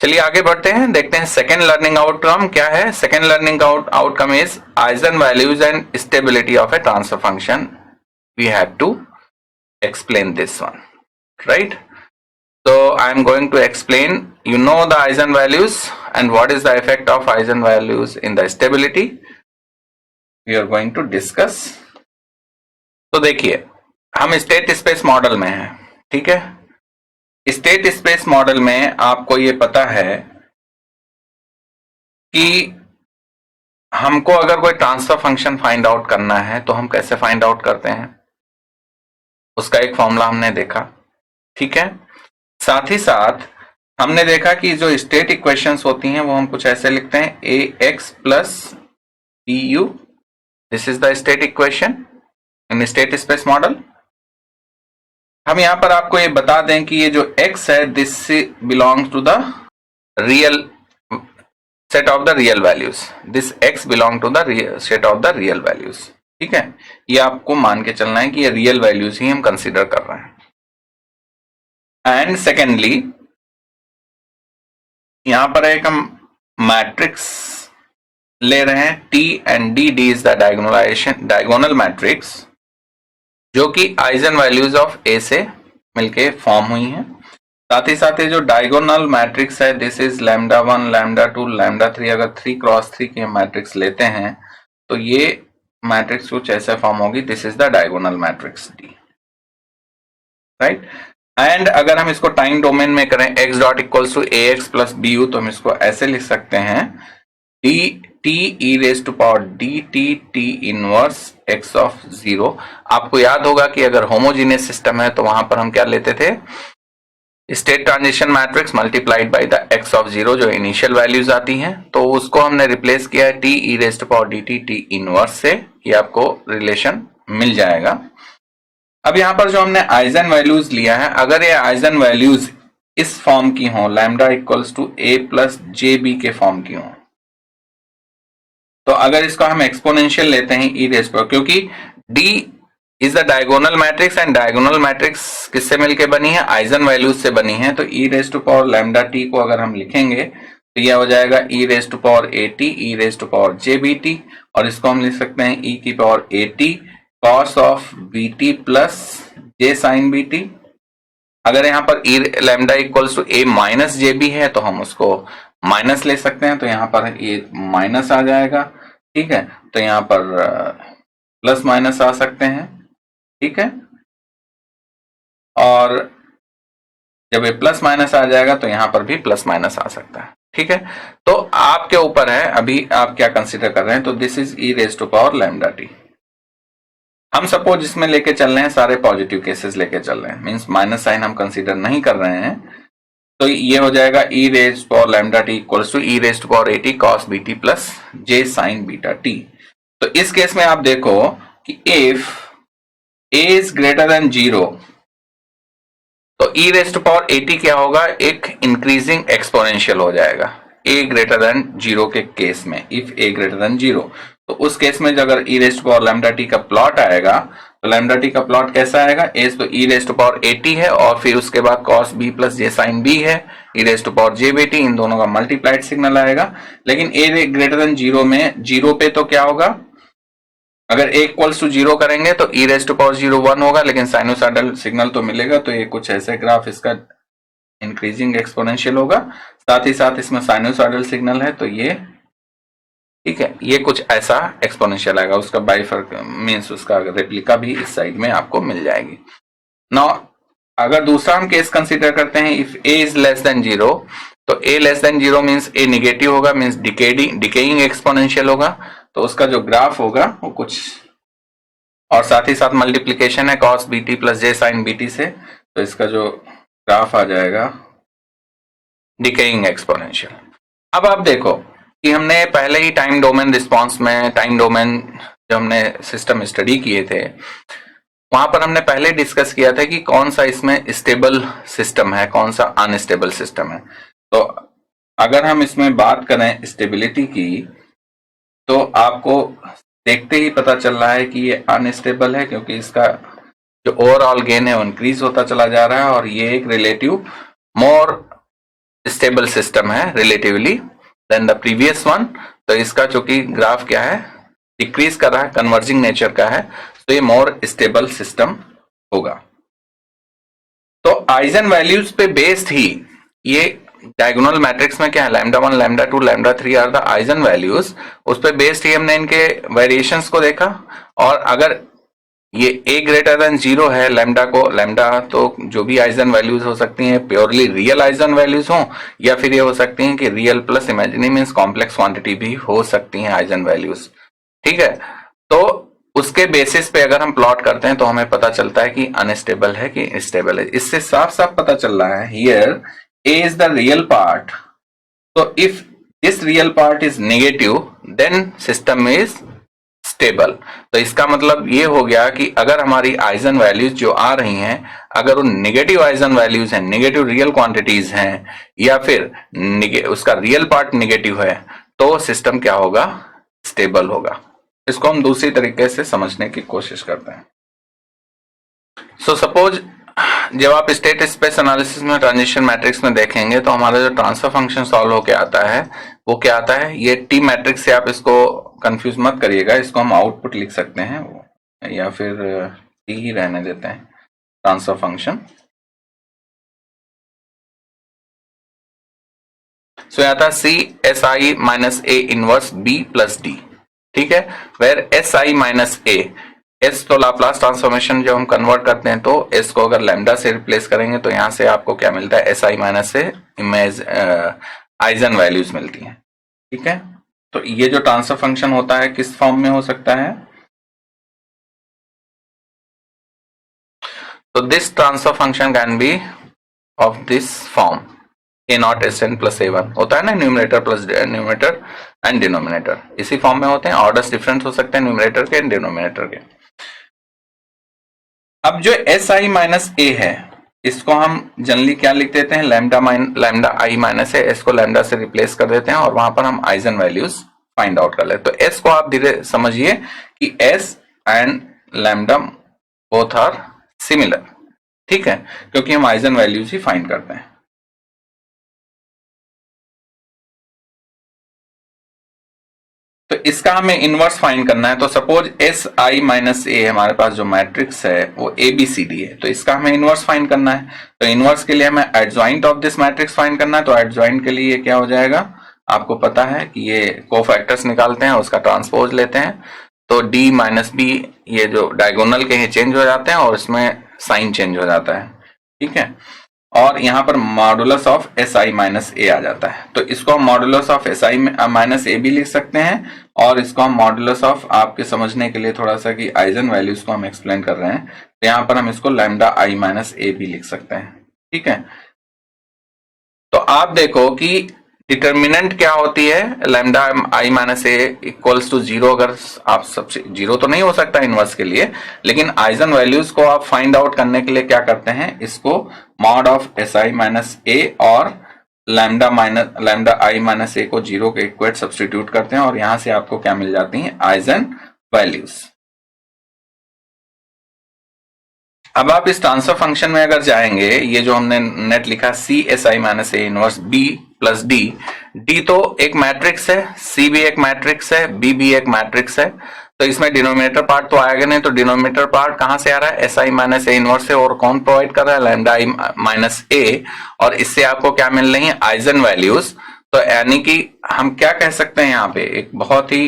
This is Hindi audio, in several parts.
चलिए आगे बढ़ते हैं, देखते हैं सेकेंड लर्निंग आउटकम क्या है। Second learning outcome is eigen values and stability of a transfer function. We have to explain this one, right? So I am going to explain, you know, the eigenvalues and what is the effect of eigenvalues in the stability we are going to discuss. तो देखिए हम स्टेट स्पेस मॉडल में हैं, ठीक है। स्टेट स्पेस मॉडल में आपको ये पता है कि हमको अगर कोई ट्रांसफर फंक्शन फाइंड आउट करना है तो हम कैसे फाइंड आउट करते हैं, उसका एक फॉर्मूला हमने देखा, ठीक है। साथ ही साथ हमने देखा कि जो स्टेट इक्वेशंस होती हैं वो हम कुछ ऐसे लिखते हैं, A x plus B U, this is the state equation in state space model. हम यहां पर आपको ये बता दें कि ये जो x है this belongs to the real set of the real values, this x belong to the set of the real values, ठीक है। ये आपको मान के चलना है कि ये रियल वैल्यूज ही हम कंसीडर कर रहे हैं। एंड सेकेंडली यहां पर एक हम मैट्रिक्स ले रहे हैं T and D, D is the diagonal matrix जो कि आइजन वैल्यूज ऑफ A से मिलके फॉर्म हुई हैं। साथ ही साथ ये जो डायगोनल मैट्रिक्स है this is lambda 1, lambda 2, lambda 3। अगर 3x3 के मैट्रिक्स लेते हैं तो ये मैट्रिक्स कुछ ऐसे फॉर्म होगी, this is the diagonal matrix D, right. And अगर हम इसको टाइम डोमेन में करें x dot equals to A x plus B u, तो हम इसको ऐसे लिख सकते हैं D T E raise to power D T T inverse x of 0। आपको याद होगा कि अगर होमोजीनियस सिस्टम है तो वहां पर हम क्या लेते थे, state transition matrix multiplied by the x of 0 जो इनिशियल वैल्यूज आती हैं, तो उसको हमने रिप्लेस किया है T E raise to power D T T inverse से। ये आपको रिलेशन मिल जाएगा। अब यहां पर जो हमने आइजन वैल्यूज लिया है, अगर ये आइजन वैल्यूज इस फॉर्म की हो, lambda equals to A plus J B के फॉर्म की हो, तो अगर इसको हम एक्सपोनेंशियल लेते हैं ई रेज पर, क्योंकि D is the diagonal matrix and diagonal matrix किससे मिलके बनी है, आइजन वैल्यूज से बनी है। तो E raise to power lambda T को अगर हम लिखेंगे तो यह हो जाएगा E raise to power A T E raise to power J B T, और इसको हम लिख सकते हैं ई की power A T cos of B T plus J sine B T. अगर यहाँ पर E lambda equals to A minus J B है तो हम उसको माइनस ले सकते हैं, तो यहाँ पर ये माइनस आ जाएगा, ठीक है। तो यहाँ पर प्लस माइनस आ सकते हैं, ठीक है। और जब ये प्लस माइनस आ जाएगा तो यहां पर भी प्लस माइनस आ सकता है, ठीक है। तो आपके ऊपर है अभी आप क्या कंसीडर कर रहे हैं। तो this is e raise to power lambda T. हम सपोज इसमें लेके चल रहे हैं, सारे पॉजिटिव केसेस लेके चल रहे हैं, मींस माइनस साइन हम कंसीडर नहीं कर रहे हैं, तो ये हो जाएगा E raise to power lambda T equals to E raise to power A T cos B T plus J sine beta T. तो इस केस में आप देखो कि if a is greater than 0 तो e raised to power at क्या होगा, एक इंक्रीजिंग एक्सपोनेंशियल हो जाएगा a greater than 0 के केस में। if a greater than 0 तो उस केस में अगर e raised to power lambda t का प्लॉट आएगा तो lambda t का प्लॉट कैसा आएगा, a तो e raised to power at है और फिर उसके बाद cos b plus j sin b है, e raised to power j bt, इन दोनों का मल्टीप्लाइड सिग्नल आएगा। लेकिन a greater than 0 में 0 पे तो क्या होगा, अगर a इक्वल्स टू 0 करेंगे तो e रेज टू पावर 0 1 होगा, लेकिन साइनोसाइडल सिग्नल तो मिलेगा। तो ये कुछ ऐसे ग्राफ इसका इंक्रीजिंग एक्सपोनेंशियल होगा, साथ ही साथ इसमें साइनोसाइडल सिग्नल है, तो ये ठीक है, ये कुछ ऐसा एक्सपोनेंशियल आएगा। उसका बाइफर्क मींस उसका रेप्लिका भी इस साइड में आपको मिल जाएगी। नाउ अगर दूसरा हम केस कंसीडर करते हैं, if a is less than 0 तो a less than 0 means a negative होगा, मींस डिकेइंग एक्सपोनेंशियल होगा। तो उसका जो ग्राफ होगा वो कुछ, और साथ ही साथ मल्टीप्लिकेशन है cos bt plus j sin bt से, तो इसका जो ग्राफ आ जाएगा डिकेइंग एक्सपोनेंशियल। अब आप देखो कि हमने पहले ही टाइम डोमेन रिस्पांस में, टाइम डोमेन जो हमने सिस्टम स्टडी किए थे वहां पर हमने पहले डिस्कस किया था कि कौन सा इसमें स्टेबल सिस्टम है, कौन सा अनस्टेबल सिस्टम है। तो अगर हम इसमें बात करें स्टेबिलिटी की तो आपको देखते ही पता चल रहा है कि ये अनस्टेबल है, क्योंकि इसका जो ओवरऑल गेन है वो इंक्रीज होता चला जा रहा है और ये एक रिलेटिव मोर स्टेबल सिस्टम है relatively then the previous one. तो इसका चूंकि ग्राफ क्या है, डिक्रीज कर रहा है, कन्वर्जिंग नेचर का है, तो ये मोर स्टेबल सिस्टम होगा। तो आइजन वैल्यूज पे बेस्ड ही ये डायगोनल मैट्रिक्स में क्या है, lambda 1 lambda 2 lambda 3 are the eigen values. उस पे बेस्ड ही हमने इनके वेरिएशंस को देखा। और अगर ये a ग्रेटर देन 0 है लैम्डा को, लैम्डा तो जो भी आइजन वैल्यूज हो सकती हैं प्योरली रियल आइजन वैल्यूज हो, या फिर ये हो सकती हैं कि real plus imaginary means complex quantity भी हो सकती हैं आइजन वैल्यूज। ठीक है, तो उसके बेसिस पे अगर हम प्लॉट करते हैं तो हमें पता चलता है कि अनस्टेबल है कि स्टेबल है। इससे साफ साफ पता चल रहा है here a is the real part. तो if this real part is negative then system is stable. तो इसका मतलब ये हो गया कि अगर हमारी आइजन वैल्यूज जो आ रही हैं, अगर वो नेगेटिव आइजन वैल्यूज हैं, नेगेटिव रियल क्वांटिटीज हैं, या फिर उसका रियल पार्ट नेगेटिव है, तो सिस्टम क्या होगा, स्टेबल होगा। इसको हम दूसरी तरीके से समझने की कोशिश करते हैं। सो सपोज जब आप स्टेट स्पेस एनालिसिस में ट्रांजिशन मैट्रिक्स में देखेंगे तो हमारा जो ट्रांसफर फंक्शन सॉल्व होके आता है वो क्या आता है, ये टी मैट्रिक्स से आप इसको कंफ्यूज मत करिएगा, इसको हम आउटपुट लिख सकते हैं या फिर टी ही रहने देते हैं ट्रांसफर फंक्शन। सो आता है C S I minus A inverse B plus D. ठीक है, where S I minus A, S तो लाप्लास ट्रांसफॉर्मेशन जब हम कन्वर्ट करते हैं तो एस को अगर लैम्डा से रिप्लेस करेंगे तो यहां से आपको क्या मिलता है, एस आई माइनस से इमेज आइजन वैल्यूज मिलती हैं। ठीक है, तो ये जो ट्रांसफर फंक्शन होता है किस फॉर्म में हो सकता है, तो this transfer function can be of this form A naught S N plus A one होता है ना, numerator plus numerator and denominator इसी फॉर्म में होते हैं। ऑर्डर्स डिफरेंट हो सकते हैं न्यूमरेटर के एंड डिनोमिनेटर के। अब जो एस आई माइनस ए है इसको हम जनरली क्या लिख देते हैं, लैम्डा आई माइनस है, एस को लैम्डा से रिप्लेस कर देते हैं और वहां पर हम आइजन वैल्यूज फाइंड आउट कर लेते हैं। तो एस को आप धीरे समझिए कि S and lambda both are similar. ठीक है, क्योंकि हम आइजन वैल्यूज ही फाइंड करते हैं। तो इसका हमें इनवर्स फाइंड करना है। तो सपोज एस आई माइनस ए हमारे पास जो मैट्रिक्स है वो ए बी सी डी है, तो इसका हमें इनवर्स फाइंड करना है। तो इनवर्स के लिए हमें adjoint of this matrix find करना है। तो एडजॉइंट के लिए क्या हो जाएगा, आपको पता है कि ये कोफैक्टर्स निकालते हैं उसका ट्रांसपोज लेते हैं, तो डी माइनस बी ये जो डायगोनल के हैं चेंज हो जाते हैं और इसमें साइन चेंज हो जाता है। ठीक है, और यहां पर modulus of S I minus A आ जाता है। तो इसको हम modulus of S I minus A भी लिख सकते हैं, और इसको हम मॉडुलस ऑफ, आपके समझने के लिए थोड़ा सा कि आइजन वैल्यूज को हम एक्सप्लेन कर रहे हैं, तो यहां पर हम इसको लैम्डा आई माइनस ए भी लिख सकते हैं। ठीक है, तो आप देखो कि डिटर्मिनेंट क्या होती है, lambda I minus A equals to 0। अगर आप सबसे 0 तो नहीं हो सकता इनवर्स के लिए, लेकिन आइजन वैल्यूज को आप फाइंड आउट करने के लिए क्या करते हैं, इसको mod of S I minus A और लैम्डा आई माइनस ए को 0 के इक्वेट सब्सटीट्यूट करते हैं और यहां से आपको क्या मिल जाती है, आइजन वैल्यूज। अब आप इस ट्रांसफर फंक्शन में अगर जाएंगे, ये जो हमने नेट लिखा C S I minus A inverse B plus D, D तो एक मैट्रिक्स है, सी भी एक मैट्रिक्स है, बी भी एक मैट्रिक्स है, तो इसमें डिनोमिनेटर पार्ट तो आएगा नहीं, तो डिनोमिनेटर पार्ट कहां से आ रहा है, S I minus A inverse से, और कौन प्रोवाइड कर रहा है, लैम्डा आई माइनस ए, और इससे आपको क्या मिल रही है, आइजन वैल्यूज। तो यानी कि हम क्या कह सकते हैं, यहाँ पे एक बहुत ही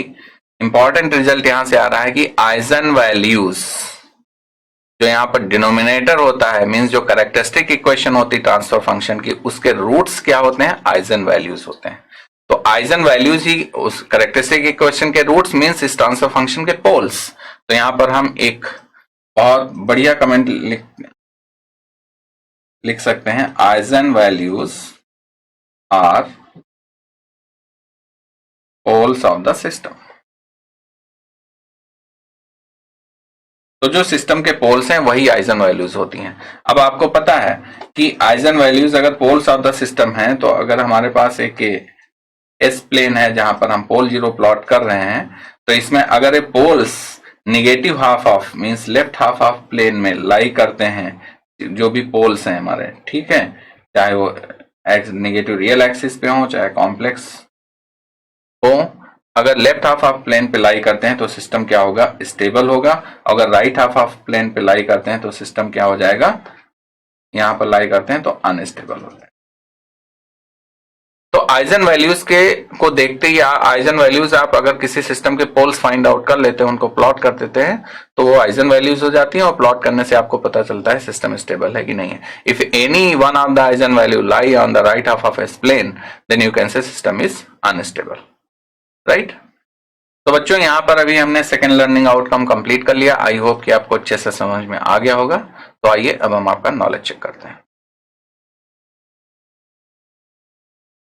इंपॉर्टेंट रिजल्ट यहां से आ रहा है कि आइजन वैल्यूज जो यहाँ पर डिनोमिनेटर होता है, मींस जो कैरेक्टरिस्टिक इक्वेशन होती है ट्रांसफर फंक्शन की, उसके रूट्स क्या होते हैं, आइजन वैल्यूज होते हैं। तो आइजन वैल्यूज ही उस कैरेक्टरिस्टिक इक्वेशन के रूट्स मींस इस ट्रांसफर फंक्शन के पोल्स। तो यहां पर हम एक बहुत बढ़िया कमेंट लिख सकते हैं, eigen values are poles of the system. तो जो सिस्टम के पोल्स हैं वही आइजन वैल्यूज होती हैं। अब आपको पता है कि आइजन वैल्यूज अगर पोल्स ऑफ द सिस्टम हैं, तो अगर हमारे पास एक एस प्लेन है जहां पर हम पोल 0 प्लॉट कर रहे हैं, तो इसमें अगर ये poles negative half of means left half of plane में लाई करते हैं, जो भी पोल्स हैं हमारे, ठीक है, चाहे वो एक्स नेगेटिव रियल एक्सिस पे हो चाहे कॉम्प्लेक्स हो, अगर लेफ्ट हाफ ऑफ प्लेन पे लाई करते हैं तो सिस्टम क्या होगा, स्टेबल होगा। अगर राइट हाफ ऑफ प्लेन पे लाई करते हैं तो सिस्टम क्या हो जाएगा, यहां पर लाई करते हैं तो अनस्टेबल होता है। तो आइजन वैल्यूज के को देखते ही आइजन वैल्यूज आप अगर किसी सिस्टम के पोल्स फाइंड आउट कर लेते हैं, उनको प्लॉट कर देते हैं, तो वो आइजन वैल्यूज हो जाती हैं और प्लॉट करने से आपको पता चलता है सिस्टम स्टेबल है कि नहीं है। If any one of the eigen value lie on the right half of S plane then you can say system is unstable, right. तो बच्चों यहां पर अभी हमने सेकेंड लर्निंग आउटकम कंप्लीट कर लिया। आई होप कि आपको अच्छे से समझ में आ गया होगा। तो आइए अब हम आपका नॉलेज चेक करते हैं।